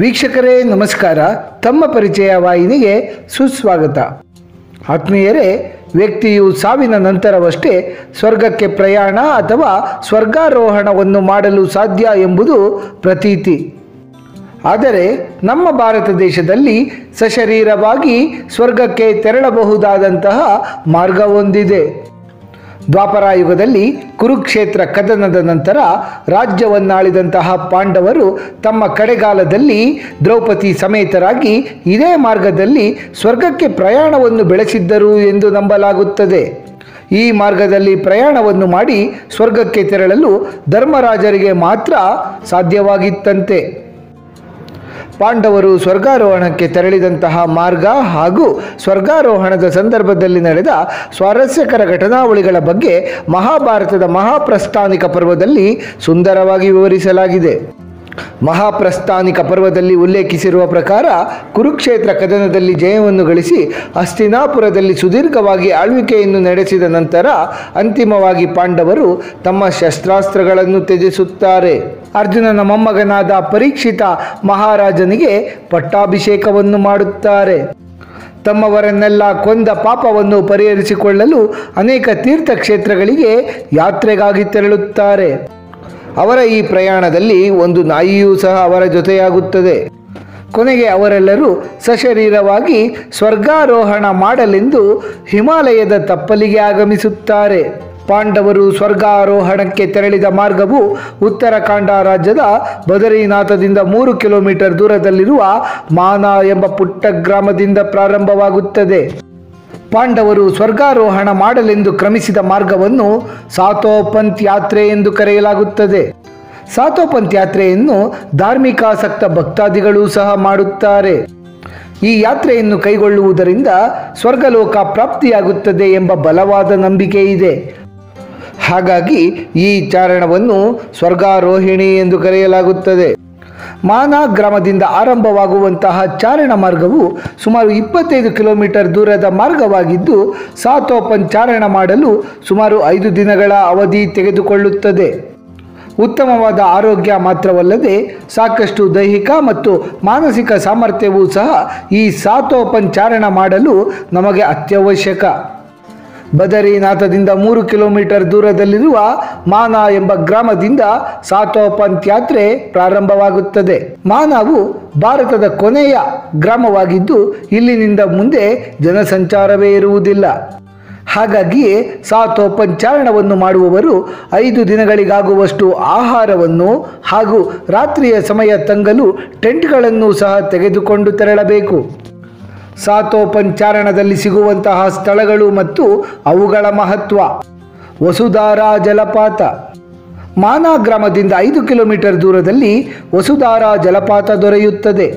ವೀಕ್ಷಕರೇ ನಮಸ್ಕಾರ. ತಮ್ಮ ಪರಿಚಯ ವಾಹಿನಿಗೆ ಸುಸ್ವಾಗತ. ಆತ್ಮೀಯರೇ, ವ್ಯಕ್ತಿಯು ಸಾವಿನ ನಂತರವಷ್ಟೇ ಸ್ವರ್ಗಕ್ಕೆ ಪ್ರಯಾಣ ಅಥವಾ ಸ್ವರ್ಗಾರೋಹಣವನ್ನು ಮಾಡಲು ಸಾಧ್ಯ ಎಂಬುದು ಪ್ರತೀತಿ. ಆದರೆ ನಮ್ಮ ಭಾರತ ದೇಶದಲ್ಲಿ ಸಶರೀರವಾಗಿ ಸ್ವರ್ಗಕ್ಕೆ ತೆರಳಬಹುದಾದಂತಹ ಮಾರ್ಗವೊಂದಿದೆ. ದ್ವಾಪರಾಯುಗದಲ್ಲಿ ಕುರುಕ್ಷೇತ್ರ ಕದನದ ನಂತರ ರಾಜ್ಯವನ್ನಾಳಿದಂತಹ ಪಾಂಡವರು ತಮ್ಮ ಕಡೆಗಾಲದಲ್ಲಿ ದ್ರೌಪದಿ ಸಮೇತರಾಗಿ ಇದೇ ಮಾರ್ಗದಲ್ಲಿ ಸ್ವರ್ಗಕ್ಕೆ ಪ್ರಯಾಣವನ್ನು ಬೆಳೆಸಿದ್ದರು ಎಂದು ನಂಬಲಾಗುತ್ತದೆ. ಈ ಮಾರ್ಗದಲ್ಲಿ ಪ್ರಯಾಣವನ್ನು ಮಾಡಿ ಸ್ವರ್ಗಕ್ಕೆ ತೆರಳಲು ಧರ್ಮರಾಜರಿಗೆ ಮಾತ್ರ ಸಾಧ್ಯವಾಗಿತ್ತಂತೆ. ಪಾಂಡವರು ಸ್ವರ್ಗಾರೋಹಣಕ್ಕೆ ತೆರಳಿದಂತಹ ಮಾರ್ಗ ಹಾಗೂ ಸ್ವರ್ಗಾರೋಹಣದ ಸಂದರ್ಭದಲ್ಲಿ ನಡೆದ ಸ್ವಾರಸ್ಯಕರ ಘಟನಾವಳಿಗಳ ಬಗ್ಗೆ ಮಹಾಭಾರತದ ಮಹಾಪ್ರಸ್ಥಾನಿಕ ಪರ್ವದಲ್ಲಿ ಸುಂದರವಾಗಿ ವಿವರಿಸಲಾಗಿದೆ. ಮಹಾಪ್ರಸ್ಥಾನಿಕ ಪರ್ವದಲ್ಲಿ ಉಲ್ಲೇಖಿಸಿರುವ ಪ್ರಕಾರ ಕುರುಕ್ಷೇತ್ರ ಕದನದಲ್ಲಿ ಜಯವನ್ನು ಗಳಿಸಿ ಹಸ್ತಿನಾಪುರದಲ್ಲಿ ಸುದೀರ್ಘವಾಗಿ ಆಳ್ವಿಕೆಯನ್ನು ನಡೆಸಿದ ನಂತರ ಅಂತಿಮವಾಗಿ ಪಾಂಡವರು ತಮ್ಮ ಶಸ್ತ್ರಾಸ್ತ್ರಗಳನ್ನು ತ್ಯಜಿಸುತ್ತಾರೆ. ಅರ್ಜುನನ ಮೊಮ್ಮಗನಾದ ಪರೀಕ್ಷಿತ ಮಹಾರಾಜನಿಗೆ ಪಟ್ಟಾಭಿಷೇಕವನ್ನು ಮಾಡುತ್ತಾರೆ. ತಮ್ಮವರನ್ನೆಲ್ಲ ಕೊಂದ ಪಾಪವನ್ನು ಪರಿಹರಿಸಿಕೊಳ್ಳಲು ಅನೇಕ ತೀರ್ಥಕ್ಷೇತ್ರಗಳಿಗೆ ಯಾತ್ರೆಗಾಗಿ ತೆರಳುತ್ತಾರೆ. ಅವರ ಈ ಪ್ರಯಾಣದಲ್ಲಿ ಒಂದು ನಾಯಿಯೂ ಸಹ ಅವರ ಜೊತೆಯಾಗುತ್ತದೆ. ಕೊನೆಗೆ ಅವರೆಲ್ಲರೂ ಸಶರೀರವಾಗಿ ಸ್ವರ್ಗಾರೋಹಣ ಮಾಡಲೆಂದು ಹಿಮಾಲಯದ ತಪ್ಪಲಿಗೆ ಆಗಮಿಸುತ್ತಾರೆ. ಪಾಂಡವರು ಸ್ವರ್ಗಾರೋಹಣಕ್ಕೆ ತೆರಳಿದ ಮಾರ್ಗವು ಉತ್ತರಾಖಂಡ ರಾಜ್ಯದ ಬದರಿನಾಥದಿಂದ 3 ಕಿಲೋಮೀಟರ್ ದೂರದಲ್ಲಿರುವ ಮಾನಾ ಎಂಬ ಪುಟ್ಟ ಗ್ರಾಮದಿಂದ ಪ್ರಾರಂಭವಾಗುತ್ತದೆ. ಪಾಂಡವರು ಸ್ವರ್ಗಾರೋಹಣ ಮಾಡಲೆಂದು ಕ್ರಮಿಸಿದ ಮಾರ್ಗವನ್ನು ಸಾತೋಪಂತ್ ಯಾತ್ರೆ ಎಂದು ಕರೆಯಲಾಗುತ್ತದೆ. ಸಾತೋಪಂತ್ ಯಾತ್ರೆಯನ್ನು ಧಾರ್ಮಿಕಾಸಕ್ತ ಭಕ್ತಾದಿಗಳೂ ಸಹ ಮಾಡುತ್ತಾರೆ. ಈ ಯಾತ್ರೆಯನ್ನು ಕೈಗೊಳ್ಳುವುದರಿಂದ ಸ್ವರ್ಗಲೋಕ ಪ್ರಾಪ್ತಿಯಾಗುತ್ತದೆ ಎಂಬ ಬಲವಾದ ನಂಬಿಕೆ ಇದೆ. ಹಾಗಾಗಿ ಈ ಚಾರಣವನ್ನು ಸ್ವರ್ಗಾರೋಹಿಣಿ ಎಂದು ಕರೆಯಲಾಗುತ್ತದೆ. ಮಾನಾ ಗ್ರಾಮದಿಂದ ಆರಂಭವಾಗುವಂತಹ ಚಾರಣ ಮಾರ್ಗವು ಸುಮಾರು 25 ಕಿಲೋಮೀಟರ್ ದೂರದ ಮಾರ್ಗವಾಗಿದ್ದು ಸಾತೋಪಂತ್ ಚಾರಣ ಮಾಡಲು ಸುಮಾರು 5 ದಿನಗಳ ಅವಧಿ ತೆಗೆದುಕೊಳ್ಳುತ್ತದೆ. ಉತ್ತಮವಾದ ಆರೋಗ್ಯ ಮಾತ್ರವಲ್ಲದೆ ಸಾಕಷ್ಟು ದೈಹಿಕ ಮತ್ತು ಮಾನಸಿಕ ಸಾಮರ್ಥ್ಯವೂ ಸಹ ಈ ಸಾತೋಪಂತ್ ಚಾರಣ ಮಾಡಲು ನಮಗೆ ಅತ್ಯವಶ್ಯಕ. ಬದರಿನಾಥದಿಂದ 3 ಕಿಲೋಮೀಟರ್ ದೂರದಲ್ಲಿರುವ ಮಾನಾ ಎಂಬ ಗ್ರಾಮದಿಂದ ಸಾತೋಪಂತ್ ಯಾತ್ರೆ ಪ್ರಾರಂಭವಾಗುತ್ತದೆ. ಮಾನಾವು ಭಾರತದ ಕೊನೆಯ ಗ್ರಾಮವಾಗಿದ್ದು ಇಲ್ಲಿನಿಂದ ಮುಂದೆ ಜನಸಂಚಾರವೇ ಇರುವುದಿಲ್ಲ. ಹಾಗಾಗಿಯೇ ಸಾತೋಪಂತ್ ಚಾರಣವನ್ನು ಮಾಡುವವರು 5 ದಿನಗಳಿಗಾಗುವಷ್ಟು ಆಹಾರವನ್ನು ಹಾಗೂ ರಾತ್ರಿಯ ಸಮಯ ತಂಗಲು ಟೆಂಟ್ಗಳನ್ನು ಸಹ ತೆಗೆದುಕೊಂಡು ತೆರಳಬೇಕು. ಸಾತೋಪಂತ್ ಚಾರಣದಲ್ಲಿ ಸಿಗುವಂತಹ ಸ್ಥಳಗಳು ಮತ್ತು ಅವುಗಳ ಮಹತ್ವ. ವಸುಧಾರಾ ಜಲಪಾತ. ಮಾನಾ ಗ್ರಾಮದಿಂದ 5 ಕಿಲೋಮೀಟರ್ ದೂರದಲ್ಲಿ ವಸುಧಾರಾ ಜಲಪಾತ ದೊರೆಯುತ್ತದೆ.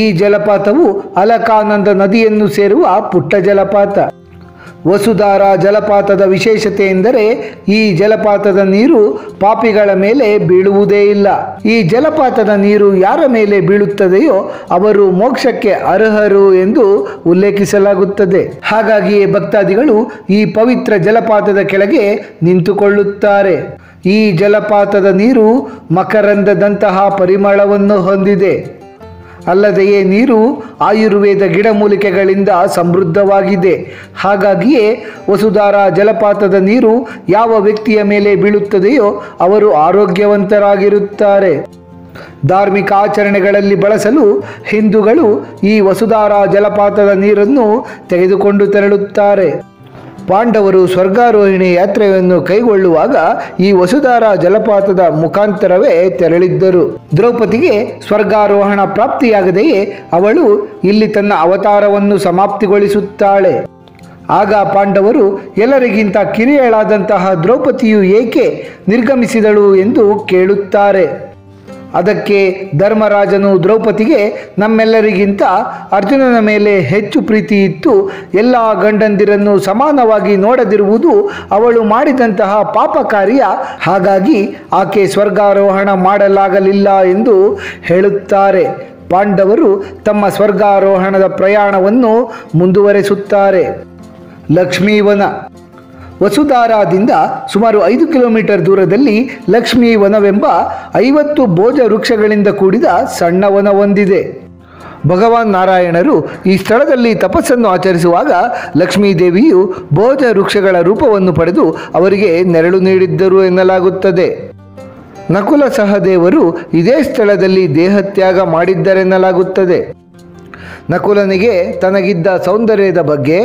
ಈ ಜಲಪಾತವು ಅಲಕಾನಂದ ನದಿಯನ್ನು ಸೇರುವ ಪುಟ್ಟ ಜಲಪಾತ. ವಸುಧಾರಾ ಜಲಪಾತದ ವಿಶೇಷತೆ ಎಂದರೆ ಈ ಜಲಪಾತದ ನೀರು ಪಾಪಿಗಳ ಮೇಲೆ ಬೀಳುವುದೇ ಇಲ್ಲ. ಈ ಜಲಪಾತದ ನೀರು ಯಾರ ಮೇಲೆ ಬೀಳುತ್ತದೆಯೋ ಅವರು ಮೋಕ್ಷಕ್ಕೆ ಅರ್ಹರು ಎಂದು ಉಲ್ಲೇಖಿಸಲಾಗುತ್ತದೆ. ಹಾಗಾಗಿಯೇ ಭಕ್ತಾದಿಗಳು ಈ ಪವಿತ್ರ ಜಲಪಾತದ ಕೆಳಗೆ ನಿಂತುಕೊಳ್ಳುತ್ತಾರೆ. ಈ ಜಲಪಾತದ ನೀರು ಮಕರಂದದಂತಹ ಪರಿಮಳವನ್ನು ಹೊಂದಿದೆ. ಅಲ್ಲದೆಯೇ ನೀರು ಆಯುರ್ವೇದ ಗಿಡಮೂಲಿಕೆಗಳಿಂದ ಸಮೃದ್ಧವಾಗಿದೆ. ಹಾಗಾಗಿಯೇ ವಸುಧಾರಾ ಜಲಪಾತದ ನೀರು ಯಾವ ವ್ಯಕ್ತಿಯ ಮೇಲೆ ಬೀಳುತ್ತದೆಯೋ ಅವರು ಆರೋಗ್ಯವಂತರಾಗಿರುತ್ತಾರೆ. ಧಾರ್ಮಿಕ ಆಚರಣೆಗಳಲ್ಲಿ ಬಳಸಲು ಹಿಂದೂಗಳು ಈ ವಸುಧಾರಾ ಜಲಪಾತದ ನೀರನ್ನು ತೆಗೆದುಕೊಂಡು ತೆರಳುತ್ತಾರೆ. ಪಾಂಡವರು ಸ್ವರ್ಗಾರೋಹಿಣಿ ಯಾತ್ರೆಯನ್ನು ಕೈಗೊಳ್ಳುವಾಗ ಈ ವಸುಧಾರಾ ಜಲಪಾತದ ಮುಖಾಂತರವೇ ತೆರಳಿದ್ದರು. ದ್ರೌಪದಿಗೆ ಸ್ವರ್ಗಾರೋಹಣ ಪ್ರಾಪ್ತಿಯಾಗದೆಯೇ ಅವಳು ಇಲ್ಲಿ ತನ್ನ ಅವತಾರವನ್ನು ಸಮಾಪ್ತಿಗೊಳಿಸುತ್ತಾಳೆ. ಆಗ ಪಾಂಡವರು ಎಲ್ಲರಿಗಿಂತ ಕಿರಿಯಳಾದಂತಹ ದ್ರೌಪದಿಯು ಏಕೆ ನಿರ್ಗಮಿಸಿದಳು ಎಂದು ಕೇಳುತ್ತಾರೆ. ಅದಕ್ಕೆ ಧರ್ಮರಾಜನು ದ್ರೌಪದಿಗೆ ನಮ್ಮೆಲ್ಲರಿಗಿಂತ ಅರ್ಜುನನ ಮೇಲೆ ಹೆಚ್ಚು ಪ್ರೀತಿ ಇತ್ತು, ಎಲ್ಲ ಗಂಡಂದಿರನ್ನು ಸಮಾನವಾಗಿ ನೋಡದಿರುವುದು ಅವಳು ಮಾಡಿದಂತಹ ಪಾಪ ಕಾರ್ಯ, ಹಾಗಾಗಿ ಆಕೆ ಸ್ವರ್ಗಾರೋಹಣ ಮಾಡಲಾಗಲಿಲ್ಲ ಎಂದು ಹೇಳುತ್ತಾರೆ. ಪಾಂಡವರು ತಮ್ಮ ಸ್ವರ್ಗಾರೋಹಣದ ಪ್ರಯಾಣವನ್ನು ಮುಂದುವರೆಸುತ್ತಾರೆ. ಲಕ್ಷ್ಮೀವನ. ವಸುಧಾರಾದಿಂದ ಸುಮಾರು 5 ಕಿಲೋಮೀಟರ್ ದೂರದಲ್ಲಿ ಲಕ್ಷ್ಮೀ ವನವೆಂಬ 50 ಭೋಜ ವೃಕ್ಷಗಳಿಂದ ಕೂಡಿದ ಸಣ್ಣ ವನ ಹೊಂದಿದೆ. ಭಗವಾನ್ ನಾರಾಯಣರು ಈ ಸ್ಥಳದಲ್ಲಿ ತಪಸ್ಸನ್ನು ಆಚರಿಸುವಾಗ ಲಕ್ಷ್ಮೀದೇವಿಯು ಭೋಜ ವೃಕ್ಷಗಳ ರೂಪವನ್ನು ಪಡೆದು ಅವರಿಗೆ ನೆರಳು ನೀಡಿದ್ದರು ಎನ್ನಲಾಗುತ್ತದೆ. ನಕುಲ ಸಹದೇವರು ಇದೇ ಸ್ಥಳದಲ್ಲಿ ದೇಹತ್ಯಾಗ ಮಾಡಿದ್ದರೆನ್ನಲಾಗುತ್ತದೆ. ನಕುಲನಿಗೆ ತನಗಿದ್ದ ಸೌಂದರ್ಯದ ಬಗ್ಗೆ,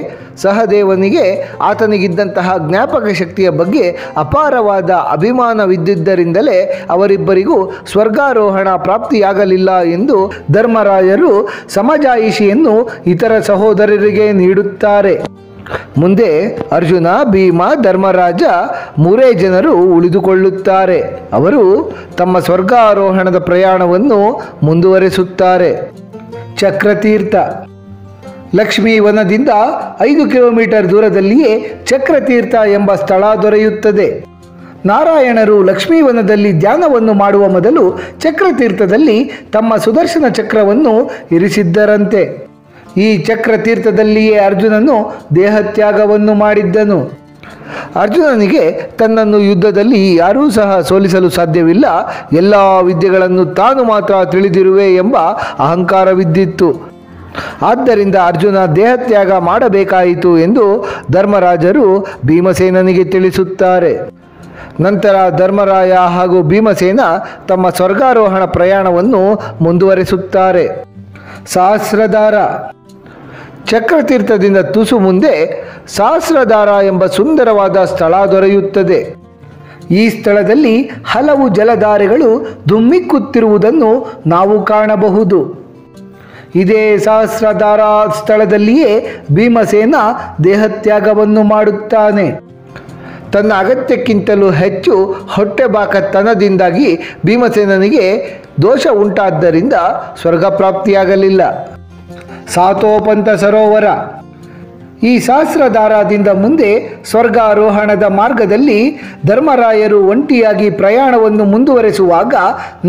ಸಹದೇವನಿಗೆ ಆತನಿಗಿದ್ದಂತಹ ಜ್ಞಾಪಕ ಶಕ್ತಿಯ ಬಗ್ಗೆ ಅಪಾರವಾದ ಅಭಿಮಾನವಿದ್ದಿದ್ದರಿಂದಲೇ ಅವರಿಬ್ಬರಿಗೂ ಸ್ವರ್ಗಾರೋಹಣ ಪ್ರಾಪ್ತಿಯಾಗಲಿಲ್ಲ ಎಂದು ಧರ್ಮರಾಯರು ಸಮಜಾಯಿಷಿಯನ್ನು ಇತರ ಸಹೋದರರಿಗೆ ನೀಡುತ್ತಾರೆ. ಮುಂದೆ ಅರ್ಜುನ, ಭೀಮ, ಧರ್ಮರಾಜ 3 ಜನರು ಉಳಿದುಕೊಳ್ಳುತ್ತಾರೆ. ಅವರು ತಮ್ಮ ಸ್ವರ್ಗಾರೋಹಣದ ಪ್ರಯಾಣವನ್ನು ಮುಂದುವರೆಸುತ್ತಾರೆ. ಚಕ್ರತೀರ್ಥ. ಲಕ್ಷ್ಮೀ ವನದಿಂದ 5 ಕಿಲೋಮೀಟರ್ ದೂರದಲ್ಲಿಯೇ ಚಕ್ರತೀರ್ಥ ಎಂಬ ಸ್ಥಳ ದೊರೆಯುತ್ತದೆ. ನಾರಾಯಣರು ಲಕ್ಷ್ಮೀವನದಲ್ಲಿ ಧ್ಯಾನವನ್ನು ಮಾಡುವ ಮೊದಲು ಚಕ್ರತೀರ್ಥದಲ್ಲಿ ತಮ್ಮ ಸುದರ್ಶನ ಚಕ್ರವನ್ನು ಇರಿಸಿದ್ದರಂತೆ. ಈ ಚಕ್ರತೀರ್ಥದಲ್ಲಿಯೇ ಅರ್ಜುನನು ದೇಹತ್ಯಾಗವನ್ನು ಮಾಡಿದ್ದನು. ಅರ್ಜುನನಿಗೆ ತನ್ನನ್ನು ಯುದ್ಧದಲ್ಲಿ ಯಾರೂ ಸಹ ಸೋಲಿಸಲು ಸಾಧ್ಯವಿಲ್ಲ, ಎಲ್ಲ ವಿದ್ಯೆಗಳನ್ನು ತಾನು ಮಾತ್ರ ತಿಳಿದಿರುವೆ ಎಂಬ ಅಹಂಕಾರವಿದ್ದಿತ್ತು. ಆದ್ದರಿಂದ ಅರ್ಜುನ ದೇಹತ್ಯಾಗ ಮಾಡಬೇಕಾಯಿತು ಎಂದು ಧರ್ಮರಾಜರು ಭೀಮಸೇನನಿಗೆ ತಿಳಿಸುತ್ತಾರೆ. ನಂತರ ಧರ್ಮರಾಯ ಹಾಗೂ ಭೀಮಸೇನ ತಮ್ಮ ಸ್ವರ್ಗಾರೋಹಣ ಪ್ರಯಾಣವನ್ನು ಮುಂದುವರೆಸುತ್ತಾರೆ. ಸಹಸ್ರಧಾರ. ಚಕ್ರತೀರ್ಥದಿಂದ ತುಸು ಮುಂದೆ ಸಹಸ್ರಧಾರ ಎಂಬ ಸುಂದರವಾದ ಸ್ಥಳ ದೊರೆಯುತ್ತದೆ. ಈ ಸ್ಥಳದಲ್ಲಿ ಹಲವು ಜಲಧಾರೆಗಳು ಧುಮ್ಮಿಕ್ಕುತ್ತಿರುವುದನ್ನು ನಾವು ಕಾಣಬಹುದು. ಇದೇ ಸಹಸ್ರಧಾರ ಸ್ಥಳದಲ್ಲಿಯೇ ಭೀಮಸೇನ ದೇಹತ್ಯಾಗವನ್ನು ಮಾಡುತ್ತಾನೆ. ತನ್ನ ಅಗತ್ಯಕ್ಕಿಂತಲೂ ಹೆಚ್ಚು ಹೊಟ್ಟೆಬಾಕತನದಿಂದಾಗಿ ಭೀಮಸೇನನಿಗೆ ದೋಷ ಉಂಟಾದ್ದರಿಂದ ಸ್ವರ್ಗ ಪ್ರಾಪ್ತಿಯಾಗಲಿಲ್ಲ. ಸಾತೋಪಂತ ಸರೋವರ. ಈ ಸಹಸ್ರಧಾರದಿಂದ ಮುಂದೆ ಸ್ವರ್ಗಾರೋಹಣದ ಮಾರ್ಗದಲ್ಲಿ ಧರ್ಮರಾಯರು ಒಂಟಿಯಾಗಿ ಪ್ರಯಾಣವನ್ನು ಮುಂದುವರೆಸುವಾಗ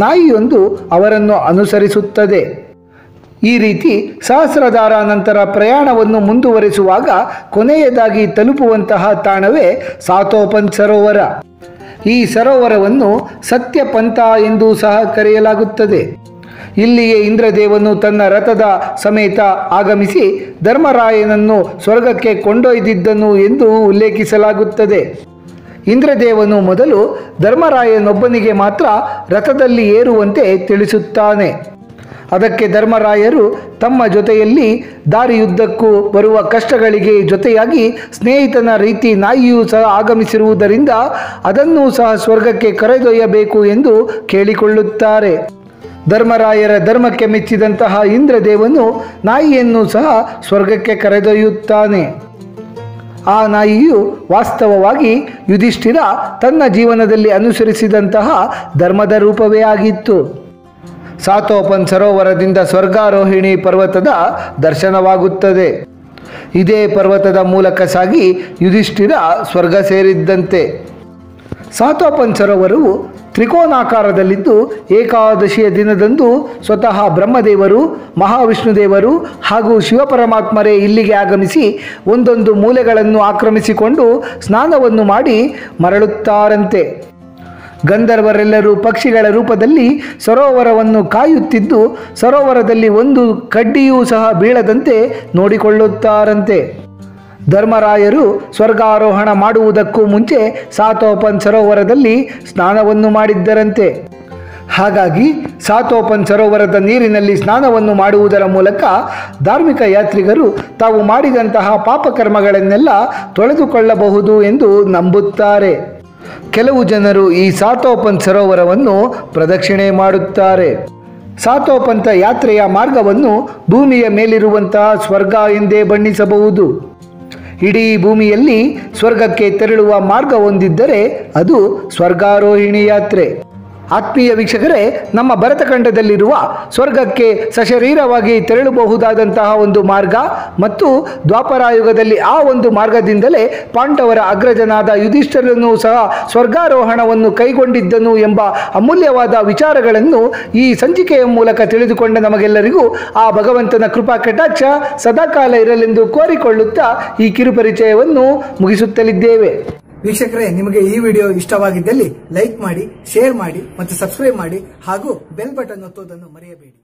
ನಾಯಿಯೊಂದು ಅವರನ್ನು ಅನುಸರಿಸುತ್ತದೆ. ಈ ರೀತಿ ಸಹಸ್ರಧಾರ ನಂತರ ಪ್ರಯಾಣವನ್ನು ಮುಂದುವರೆಸುವಾಗ ಕೊನೆಯದಾಗಿ ತಲುಪುವಂತಹ ತಾಣವೇ ಸಾತೋಪಂತ ಸರೋವರ. ಈ ಸರೋವರವನ್ನು ಸತ್ಯಪಂಥ ಎಂದು ಸಹ ಕರೆಯಲಾಗುತ್ತದೆ. ಇಲ್ಲಿಯೇ ಇಂದ್ರದೇವನು ತನ್ನ ರಥದ ಸಮೇತ ಆಗಮಿಸಿ ಧರ್ಮರಾಯನನ್ನು ಸ್ವರ್ಗಕ್ಕೆ ಕೊಂಡೊಯ್ದಿದ್ದನು ಎಂದು ಉಲ್ಲೇಖಿಸಲಾಗುತ್ತದೆ. ಇಂದ್ರದೇವನು ಮೊದಲು ಧರ್ಮರಾಯನೊಬ್ಬನಿಗೆ ಮಾತ್ರ ರಥದಲ್ಲಿ ಏರುವಂತೆ ತಿಳಿಸುತ್ತಾನೆ. ಅದಕ್ಕೆ ಧರ್ಮರಾಯರು ತಮ್ಮ ಜೊತೆಯಲ್ಲಿ ದಾರಿಯುದ್ದಕ್ಕೂ ಬರುವ ಕಷ್ಟಗಳಿಗೆ ಜೊತೆಯಾಗಿ ಸ್ನೇಹಿತನ ರೀತಿ ನಾಯಿಯೂ ಸಹ ಆಗಮಿಸಿರುವುದರಿಂದ ಅದನ್ನೂ ಸಹ ಸ್ವರ್ಗಕ್ಕೆ ಕರೆದೊಯ್ಯಬೇಕು ಎಂದು ಕೇಳಿಕೊಳ್ಳುತ್ತಾರೆ. ಧರ್ಮರಾಯರ ಧರ್ಮಕ್ಕೆ ಮೆಚ್ಚಿದಂತಹ ಇಂದ್ರದೇವನು ನಾಯಿಯನ್ನು ಸಹ ಸ್ವರ್ಗಕ್ಕೆ ಕರೆದೊಯ್ಯುತ್ತಾನೆ. ಆ ನಾಯಿಯು ವಾಸ್ತವವಾಗಿ ಯುಧಿಷ್ಠಿರ ತನ್ನ ಜೀವನದಲ್ಲಿ ಅನುಸರಿಸಿದಂತಹ ಧರ್ಮದ ರೂಪವೇ ಆಗಿತ್ತು. ಸಾತೋಪನ್ ಸರೋವರದಿಂದ ಸ್ವರ್ಗಾರೋಹಿಣಿ ಪರ್ವತದ ದರ್ಶನವಾಗುತ್ತದೆ. ಇದೇ ಪರ್ವತದ ಮೂಲಕ ಸಾಗಿ ಯುಧಿಷ್ಠಿರ ಸ್ವರ್ಗ ಸೇರಿದ್ದಂತೆ. ಸಾತೋಪನ್ ಸರೋವರವು ತ್ರಿಕೋನಾಕಾರದಲ್ಲಿದ್ದು ಏಕಾದಶಿಯ ದಿನದಂದು ಸ್ವತಃ ಬ್ರಹ್ಮದೇವರು, ಮಹಾವಿಷ್ಣುದೇವರು ಹಾಗೂ ಶಿವಪರಮಾತ್ಮರೇ ಇಲ್ಲಿಗೆ ಆಗಮಿಸಿ ಒಂದೊಂದು ಮೂಲೆಗಳನ್ನು ಆಕ್ರಮಿಸಿಕೊಂಡು ಸ್ನಾನವನ್ನು ಮಾಡಿ ಮರಳುತ್ತಾರಂತೆ. ಗಂಧರ್ವರೆಲ್ಲರೂ ಪಕ್ಷಿಗಳ ರೂಪದಲ್ಲಿ ಸರೋವರವನ್ನು ಕಾಯುತ್ತಿದ್ದು ಸರೋವರದಲ್ಲಿ ಒಂದು ಕಡ್ಡಿಯೂ ಸಹ ಬೀಳದಂತೆ ನೋಡಿಕೊಳ್ಳುತ್ತಾರಂತೆ. ಧರ್ಮರಾಯರು ಸ್ವರ್ಗಾರೋಹಣ ಮಾಡುವುದಕ್ಕೂ ಮುಂಚೆ ಸಾತೋಪನ್ ಸರೋವರದಲ್ಲಿ ಸ್ನಾನವನ್ನು ಮಾಡಿದ್ದರಂತೆ. ಹಾಗಾಗಿ ಸಾತೋಪನ್ ಸರೋವರದ ನೀರಿನಲ್ಲಿ ಸ್ನಾನವನ್ನು ಮಾಡುವುದರ ಮೂಲಕ ಧಾರ್ಮಿಕ ಯಾತ್ರಿಕರು ತಾವು ಮಾಡಿದಂತಹ ಪಾಪಕರ್ಮಗಳನ್ನೆಲ್ಲ ತೊಳೆದುಕೊಳ್ಳಬಹುದು ಎಂದು ನಂಬುತ್ತಾರೆ. ಕೆಲವು ಜನರು ಈ ಸಾತೋಪನ್ ಸರೋವರವನ್ನು ಪ್ರದಕ್ಷಿಣೆ ಮಾಡುತ್ತಾರೆ. ಸಾತೋಪಂಥ ಯಾತ್ರೆಯ ಮಾರ್ಗವನ್ನು ಭೂಮಿಯ ಮೇಲಿರುವಂತಹ ಸ್ವರ್ಗ ಎಂದೇ ಬಣ್ಣಿಸಬಹುದು. ಇಡೀ ಭೂಮಿಯಲ್ಲಿ ಸ್ವರ್ಗಕ್ಕೆ ತೆರಳುವ ಮಾರ್ಗ ಹೊಂದಿದ್ದರೆ ಅದು ಸ್ವರ್ಗಾರೋಹಿಣಿ ಯಾತ್ರೆ. ಆತ್ಮೀಯ ವೀಕ್ಷಕರೇ, ನಮ್ಮ ಭರತಖಂಡದಲ್ಲಿರುವ ಸ್ವರ್ಗಕ್ಕೆ ಸಶರೀರವಾಗಿ ತೆರಳಬಹುದಾದಂತಹ ಒಂದು ಮಾರ್ಗ ಮತ್ತು ದ್ವಾಪರಾಯುಗದಲ್ಲಿ ಆ ಒಂದು ಮಾರ್ಗದಿಂದಲೇ ಪಾಂಡವರ ಅಗ್ರಜನಾದ ಯುಧಿಷ್ಠಿರನು ಸಹ ಸ್ವರ್ಗಾರೋಹಣವನ್ನು ಕೈಗೊಂಡಿದ್ದನು ಎಂಬ ಅಮೂಲ್ಯವಾದ ವಿಚಾರಗಳನ್ನು ಈ ಸಂಚಿಕೆಯ ಮೂಲಕ ತಿಳಿದುಕೊಂಡ ನಮಗೆಲ್ಲರಿಗೂ ಆ ಭಗವಂತನ ಕೃಪಾ ಕಟಾಕ್ಷ ಸದಾಕಾಲ ಇರಲೆಂದು ಕೋರಿಕೊಳ್ಳುತ್ತಾ ಈ ಕಿರುಪರಿಚಯವನ್ನು ಮುಗಿಸುತ್ತಲಿದ್ದೇವೆ. ವೀಕ್ಷಕರೇ, ನಿಮಗೆ ಈ ವಿಡಿಯೋ ಇಷ್ಟವಾಗಿದ್ದಲ್ಲಿ ಲೈಕ್ ಮಾಡಿ, ಶೇರ್ ಮಾಡಿ ಮತ್ತು ಸಬ್ಸ್ಕ್ರೈಬ್ ಮಾಡಿ ಹಾಗೂ ಬೆಲ್ ಬಟನ್ ಒತ್ತುವುದನ್ನು ಮರೆಯಬೇಡಿ.